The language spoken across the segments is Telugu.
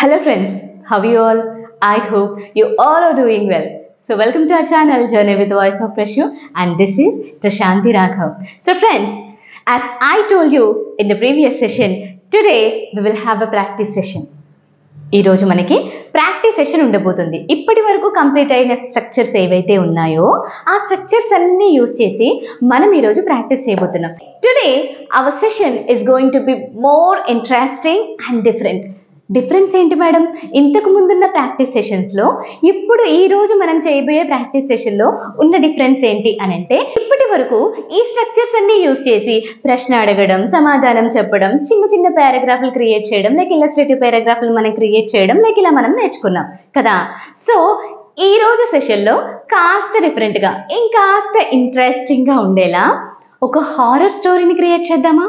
Hello friends, how are you all? I hope you all are doing well. So welcome to our channel Journey with Voice of Prashu, and this is Prashanti Raghav. So friends, as I told you in the previous session, today we will have a practice session. ఈ రోజు మనకి ప్రాక్టీస్ సెషన్ ఉండబోతుంది. ఇప్పటి వరకు కంప్లీట్ అయిన స్ట్రక్చర్స్ ఏవైతే ఉన్నాయో ఆ స్ట్రక్చర్స్ అన్ని యూజ్ చేసి మనం ఈరోజు ప్రాక్టీస్ చేయబోతున్నాం. Today our session is going to be more interesting and different. Difference ఏంటి మేడం? ఇంతకు ముందున్న ప్రాక్టీస్ సెషన్స్లో ఇప్పుడు ఈ రోజు మనం చేయబోయే ప్రాక్టీస్ సెషన్లో ఉన్న డిఫరెన్స్ ఏంటి అని అంటే, ఇప్పటి వరకు ఈ స్ట్రక్చర్స్ అన్ని యూజ్ చేసి ప్రశ్న అడగడం, సమాధానం చెప్పడం, చిన్న చిన్న పారాగ్రాఫ్లు క్రియేట్ చేయడం, లైక్ ఇల్లస్ట్రేటివ్ పారాగ్రాఫ్లు మనం క్రియేట్ చేయడం, లైక్ ఇలా మనం నేర్చుకున్నాం కదా. సో ఈ రోజు సెషన్లో కాస్త డిఫరెంట్గా, ఇంకాస్త ఇంట్రెస్టింగ్గా ఉండేలా ఒక హారర్ స్టోరీని క్రియేట్ చేద్దామా?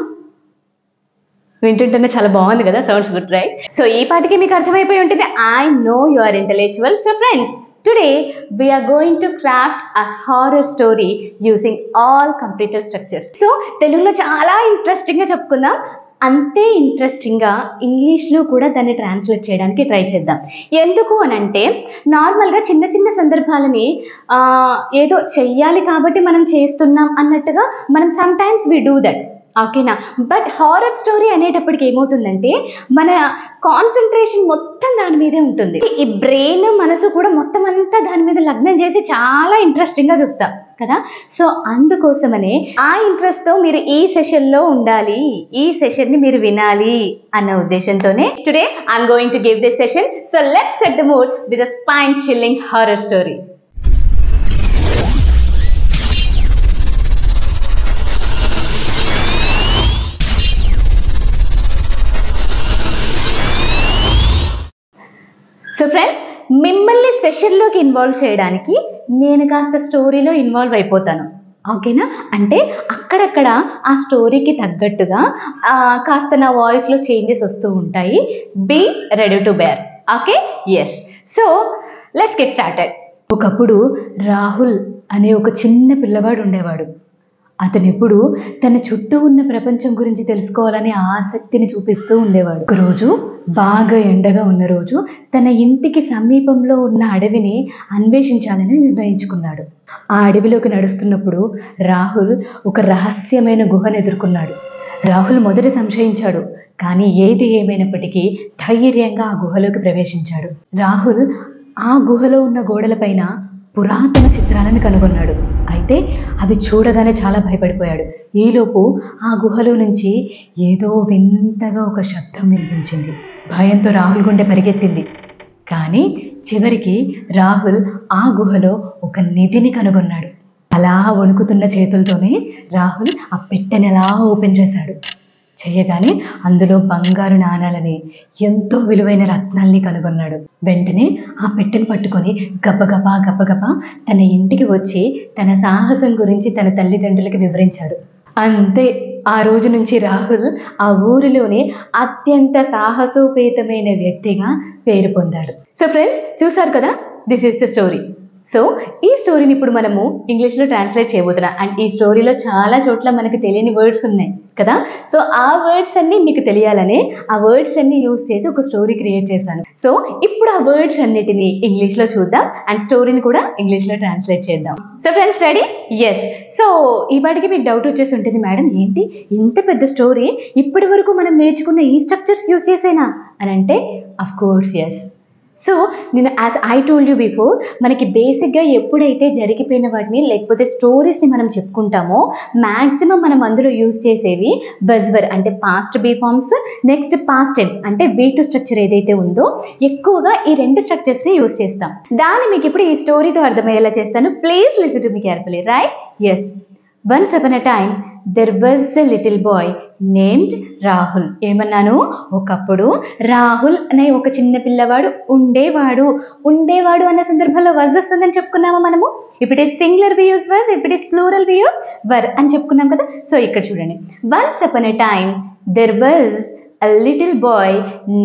వింటుంటేనే చాలా బాగుంది కదా, సౌండ్స్ గుడ్ రైట్? సో ఈ పాటికి మీకు అర్థమైపోయి ఉంటుంది, I know you are intellectual. So friends, today we are going to craft a horror story using all computer structures. So తెలుగులో చాలా ఇంట్రెస్టింగ్గా చెప్పుకుందాం, అంతే ఇంట్రెస్టింగ్గా ఇంగ్లీష్లో కూడా దాన్ని ట్రాన్స్లేట్ చేయడానికి ట్రై చేద్దాం. ఎందుకు అని అంటే, నార్మల్గా చిన్న చిన్న సందర్భాలని ఏదో చెయ్యాలి కాబట్టి మనం చేస్తున్నాం అన్నట్టుగా మనం sometimes we do that, ఓకేనా? బట్ హారర్ స్టోరీ అనేటప్పటికి ఏమవుతుందంటే మన కాన్సన్ట్రేషన్ మొత్తం దాని మీదే ఉంటుంది. ఈ బ్రెయిన్ మనసు కూడా మొత్తం అంతా దాని మీద లగ్నం చేసి చాలా ఇంట్రెస్టింగ్గా చూస్తాం కదా. సో అందుకోసమనే ఆ ఇంట్రెస్ట్తో మీరు ఈ సెషన్లో ఉండాలి, ఈ సెషన్ని మీరు వినాలి అన్న ఉద్దేశంతోనే today I'm going to give this session. So let's set the mood with a spine chilling horror story. So friends, మిమ్మల్ని సెషన్లోకి ఇన్వాల్వ్ చేయడానికి నేను కాస్త స్టోరీలో ఇన్వాల్వ్ అయిపోతాను, ఓకేనా? అంటే అక్కడక్కడ ఆ స్టోరీకి తగ్గట్టుగా కాస్త నా వాయిస్లో చేంజెస్ వస్తూ ఉంటాయి. Be ready to bear, okay? Yes. So let's get started. ఒకప్పుడు రాహుల్ అనే ఒక చిన్న పిల్లవాడు ఉండేవాడు. అతను ఎప్పుడు తన చుట్టూ ఉన్న ప్రపంచం గురించి తెలుసుకోవాలని ఆసక్తిని చూపిస్తూ ఉండేవాడు. ఒకరోజు బాగా ఎండగా ఉన్న రోజు తన ఇంటికి సమీపంలో ఉన్న అడవిని అన్వేషించాలని నిర్ణయించుకున్నాడు. ఆ అడవిలోకి నడుస్తున్నప్పుడు రాహుల్ ఒక రహస్యమైన గుహను ఎదుర్కొన్నాడు. రాహుల్ మొదట సంశయించాడు, కానీ ఏది ఏమైనప్పటికీ ధైర్యంగా ఆ గుహలోకి ప్రవేశించాడు. రాహుల్ ఆ గుహలో ఉన్న గోడలపైన పురాతన చిత్రాలను కనుగొన్నాడు. అయితే అవి చూడగానే చాలా భయపడిపోయాడు. ఈలోపు ఆ గుహలో నుంచి ఏదో వింతగా ఒక శబ్దం వినిపించింది. భయంతో రాహుల్ గుండె పరిగెత్తింది. కానీ చివరికి రాహుల్ ఆ గుహలో ఒక నిధిని కనుగొన్నాడు. అలా వణుకుతున్న చేతులతోనే రాహుల్ ఆ పెట్టెని అలా ఓపెన్ చేశాడు. చేయగానే అందులో బంగారు నాణాలని, ఎంతో విలువైన రత్నాల్ని కనుగొన్నాడు. వెంటనే ఆ పెట్టెను పట్టుకొని గబగబా తన ఇంటికి వచ్చి తన సాహసం గురించి తన తల్లిదండ్రులకి వివరించాడు. అంతే, ఆ రోజు నుంచి రాహుల్ ఆ ఊరిలోనే అత్యంత సాహసోపేతమైన వ్యక్తిగా పేరు పొందాడు. సో ఫ్రెండ్స్, చూసారు కదా, this is the story. So ఈ స్టోరీని ఇప్పుడు మనము ఇంగ్లీష్లో ట్రాన్స్లేట్ చేయబోతున్నాం. అండ్ ఈ స్టోరీలో చాలా చోట్ల మనకి తెలియని వర్డ్స్ ఉన్నాయి కదా. సో ఆ వర్డ్స్ అన్నీ మీకు తెలియాలనే ఆ వర్డ్స్ అన్ని యూజ్ చేసి ఒక స్టోరీ క్రియేట్ చేశాను. సో ఇప్పుడు ఆ వర్డ్స్ అన్నిటిని ఇంగ్లీష్లో చూద్దాం అండ్ స్టోరీని కూడా ఇంగ్లీష్లో ట్రాన్స్లేట్ చేద్దాం. So friends, ready? Yes. So ఈ పాటికి మీకు డౌట్ వచ్చేసి ఉంటుంది, మేడం ఏంటి ఇంత పెద్ద స్టోరీ ఇప్పటి వరకు మనం నేర్చుకున్న ఈ స్ట్రక్చర్స్ యూజ్ చేసేనా అని అంటే, అఫ్ కోర్స్ ఎస్. సో నేను as I told you before, మనకి బేసిక్గా ఎప్పుడైతే జరిగిపోయిన వాటిని లేకపోతే స్టోరీస్ని మనం చెప్పుకుంటామో మ్యాక్సిమం మనం అందులో యూజ్ చేసేవి బజ్వర్ అంటే past be forms, next past tense అంటే V2 స్ట్రక్చర్ ఏదైతే ఉందో ఎక్కువగా ఈ రెండు స్ట్రక్చర్స్ని యూజ్ చేస్తాం. దాన్ని మీకు ఇప్పుడు ఈ స్టోరీతో అర్థమయ్యేలా చేస్తాను. Please listen to me carefully, right? Yes. Once upon a time, there was a little boy named Rahul. ఏమన్నాను? ఒకప్పుడు రాహుల్ అనే ఒక చిన్న పిల్లవాడు ఉండేవాడు అన్న సందర్భంలో వర్స్ వస్తుందని చెప్పుకున్నామా మనము. If it is singular we use was, if it is plural we use were అని చెప్పుకున్నాం కదా. సో ఇక్కడ చూడండి, once upon a time there was a little boy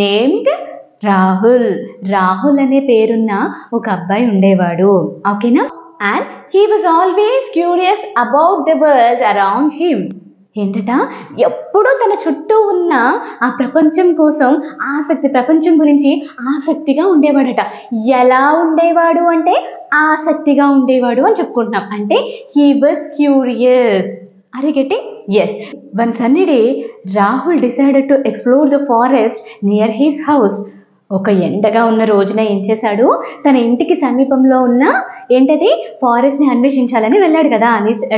named Rahul అనే పేరున్న ఒక అబ్బాయి ఉండేవాడు, ఓకేనా? And he was always curious about the world around him. ఏంటట, ఎప్పుడూ తన చుట్టూ ఉన్న ఆ ప్రపంచం కోసం ఆసక్తి, ప్రపంచం గురించి ఆసక్తిగా ఉండేవాడట. ఎలా ఉండేవాడు అంటే ఆసక్తిగా ఉండేవాడు అని చెప్పుకుంటున్నాం. అంటే he was curious. Are you getting? Yes. One sunny day Rahul decided to explore the forest near his house. ఒక ఎండగా ఉన్న రోజున ఏం చేశాడు, తన ఇంటికి సమీపంలో ఉన్న ఏంటది ఫారెస్ట్ని అన్వేషించాలని వెళ్ళాడు కదా,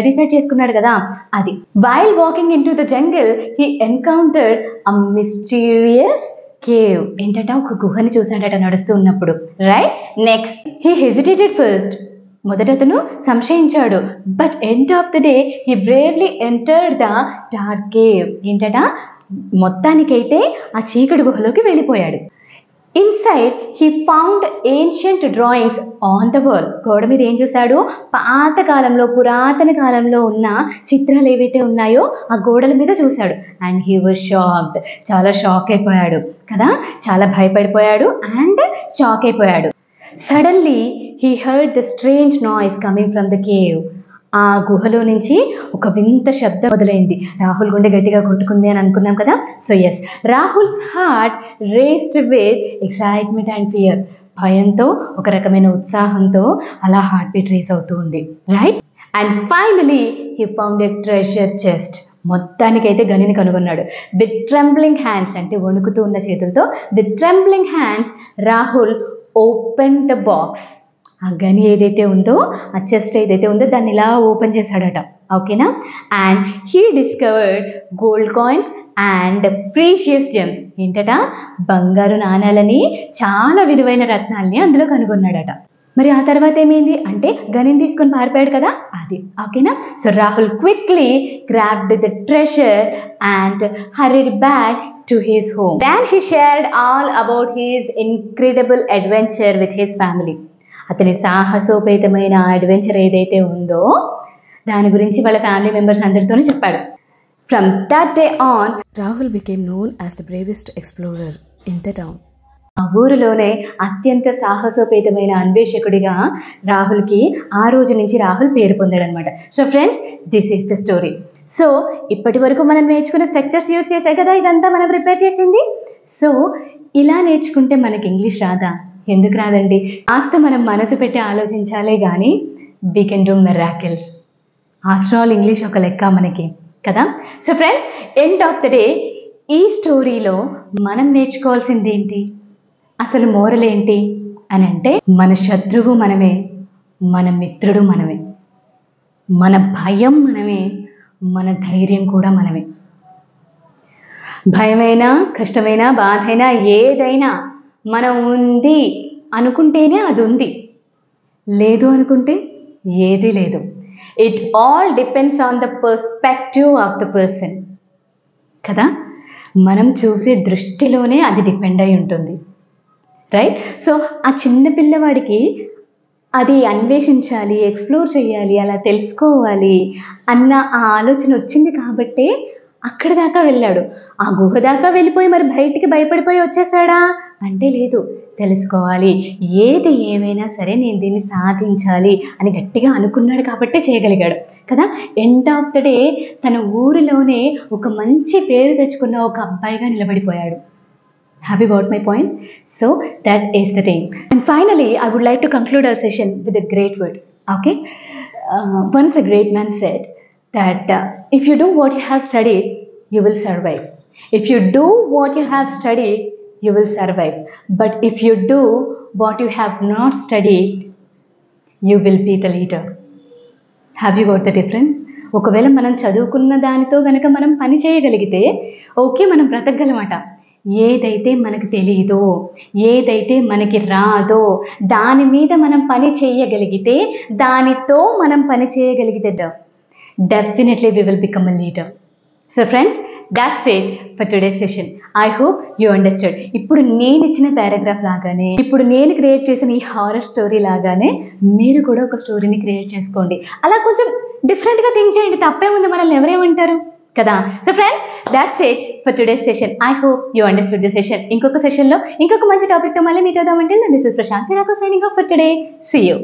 డిసైడ్ చేసుకున్నాడు కదా అది. While walking into the jungle he encountered a mysterious cave. ఏంటట, ఒక గుహని చూశాడట నడుస్తూ ఉన్నప్పుడు. Right. Next he hesitated first. మొదట అతను సంశయించాడు. But end of the day he bravely entered the dark cave. ఏంటట, మొత్తానికైతే ఆ చీకటి గుహలోకి వెళ్ళిపోయాడు. Inside he found ancient drawings on the wall. గోడ మీద ఏం చూశాడు, పురాతన కాలంలో ఉన్న చిత్రాలు ఏవైతే ఉన్నాయో ఆ గోడల మీద చూశాడు. And he was shocked. చాలా షాక్ అయిపోయాడు కదా, చాలా భయపడిపోయాడు అండ్ షాక్ అయిపోయాడు. Suddenly he heard the strange noise coming from the cave. ఆ గుహలో నుంచి ఒక వింత శబ్దం మొదలైంది. రాహుల్ గుండె గట్టిగా కొట్టుకుంది అని అనుకున్నాం కదా. So yes, Rahul's heart raced with excitement and fear. భయంతో, ఒక రకమైన ఉత్సాహంతో అలా హార్ట్ బీట్ రేస్ అవుతూ ఉంది. Right. And finally he found a treasure chest. మొత్తానికైతే గనిని కనుగొన్నాడు. విత్ ట్రెంబ్లింగ్ హ్యాండ్స్, అంటే వణుకుతూ ఉన్న చేతులతో, with trembling hands Rahul open the box. ఆ గని ఏదైతే ఉందో, ఆ చెస్ట్ ఏదైతే ఉందో దాన్ని ఇలా ఓపెన్ చేశాడట. ఓకేనా. And he discovered gold coins and precious gems. ఏంటట, బంగారు నాణాలని, చాలా విలువైన రత్నాల్ని అందులో కనుగొన్నాడట. మరి ఆ తర్వాత ఏమైంది అంటే, గనిని తీసుకొని పారిపోయాడు కదా అది. ఓకేనా. So Rahul quickly grabbed the treasure and hurried back to his home. Then he shared all about his incredible adventure with his family. అతని సాహసోపేతమైన అడ్వెంచర్ ఏదైతే ఉందో దాని గురించి వాళ్ళ ఫ్యామిలీ మెంబర్స్ అందరితోనే చెప్పాడు. From that day on Rahul became known as the bravest explorer in the town. ఆ ఊరిలోనే అత్యంత సాహసోపేతమైన అన్వేషకుడిగా రాహుల్కి ఆ రోజు నుంచి రాహుల్ పేరు పొందాడనమాట. So friends, this is the story. So ఇప్పటి వరకు మనం నేర్చుకున్న స్ట్రక్చర్స్ యూస్ చేసే కదా ఇదంతా మనం ప్రిపేర్ చేసింది. సో ఇలా నేర్చుకుంటే మనకి ఇంగ్లీష్ రాదా? ఎందుకు రాదండి? కాస్త మనం మనసు పెట్టి ఆలోచించాలే కానీ we can do miracles. After all English ఒక లెక్క మనకి కదా. So friends, end of the day ఈ స్టోరీలో మనం నేర్చుకోవాల్సింది ఏంటి, అసలు మోరల్ ఏంటి అని అంటే, మన శత్రువు మనమే, మన మిత్రుడు మనమే, మన భయం మనమే, మన ధైర్యం కూడా మనమే. భయమైనా, కష్టమైనా, బాధైనా, ఏదైనా మనం ఉంది అనుకుంటేనే అది ఉంది, లేదు అనుకుంటే ఏది లేదు. It all depends on the perspective of the person కదా. మనం చూసే దృష్టిలోనే అది డిపెండ్ అయి ఉంటుంది. రైట్. సో ఆ చిన్న పిల్లవాడికి అది అన్వేషించాలి, ఎక్స్ప్లోర్ చేయాలి, అలా తెలుసుకోవాలి అన్న ఆ ఆలోచన వచ్చింది కాబట్టే అక్కడి దాకా వెళ్ళాడు. ఆ గుహ దాకా వెళ్ళిపోయి మరి బయటికి భయపడిపోయి వచ్చేసాడా అంటే లేదు. తెలుసుకోవాలి, ఏది ఏమైనా సరే నేను దీన్ని సాధించాలి అని గట్టిగా అనుకున్నాడు కాబట్టే చేయగలిగాడు కదా. ఎండ్ ఆఫ్ ద డే తన ఊరిలోనే ఒక మంచి పేరు తెచ్చుకున్న ఒక అబ్బాయిగా నిలబడిపోయాడు. Have you got my point? So that is the thing. And finally, I would like to conclude our session with a great word. Okay. Once a great man said that if you do what you have studied, you will survive. If you do what you have studied, you will survive. But if you do what you have not studied, you will be the leader. Have you got the difference? ఒకవేళ మనం చదువుకున్న దానితో కనుక మనం పని చేయగలిగితే ఓకే, మనం బ్రతకగలమాట. ఏదైతే మనకు తెలియదో, ఏదైతే మనకి రాదో దాని మీద మనం పని చేయగలిగితే, దానితో మనం పని చేయగలిగితే definitely we will become a leader. So friends, that's it for today's session. I hope you understood. ఇప్పుడు నేను ఇచ్చిన పారాగ్రాఫ్ లాగానే, ఇప్పుడు నేను క్రియేట్ చేసిన ఈ హారర్ స్టోరీ లాగానే మీరు కూడా ఒక స్టోరీని క్రియేట్ చేసుకోండి. అలా కొంచెం డిఫరెంట్గా థింక్ చేయండి. తప్పే ఉంది, మనల్ని ఎవరేమంటారు కదా. So friends, that's it for today's session. I hope you understood the session. ఇంకొక సెషన్లో ఇంకొక మంచి టాపిక్తో మళ్ళీ మీట్ అవుదామంటే this is Prashanti Raghav signing off for today. See you.